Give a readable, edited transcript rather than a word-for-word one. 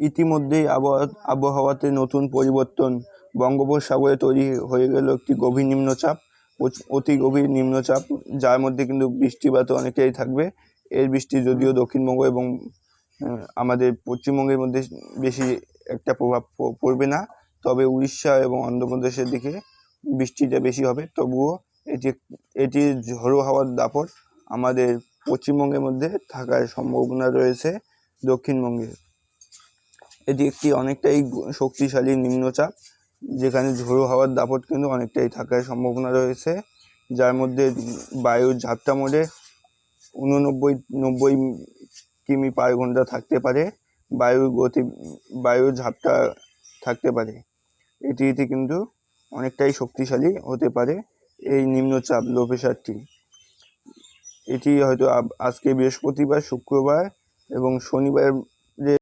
ইতিমধ্যেই আবহাওয়াতে নতুন পরিবর্তন। বঙ্গোপসাগরে তৈরি হয়ে গেল একটি গভীর নিম্নচাপ, অতি গভীর নিম্নচাপ, যার মধ্যে কিন্তু বৃষ্টিপাত অনেকটাই থাকবে। এর বৃষ্টি যদিও দক্ষিণবঙ্গ এবং আমাদের পশ্চিমবঙ্গের মধ্যে বেশি একটা প্রভাব পড়বে না, তবে উড়িষ্যা এবং অন্ধ্রপ্রদেশের দিকে বৃষ্টিটা বেশি হবে। তবুও এটি ঝোড়ো হাওয়ার দাপট আমাদের পশ্চিমবঙ্গের মধ্যে থাকার সম্ভাবনা রয়েছে। দক্ষিণবঙ্গে এটি একটি অনেকটাই শক্তিশালী নিম্নচাপ, যেখানে ঝোড়ো হাওয়ার দাপট কিন্তু অনেকটাই থাকার সম্ভাবনা রয়েছে, যার মধ্যে বায়ুর ঝাপটা মোড়ে 89-90 কিমি পার ঘন্টা থাকতে পারে, বায়ুর ঝাপটা থাকতে পারে। এটি কিন্তু অনেকটাই শক্তিশালী হতে পারে এই নিম্নচাপ, লো প্রেশারটি। এটি হয়তো আজকে বৃহস্পতিবার, শুক্রবার এবং শনিবার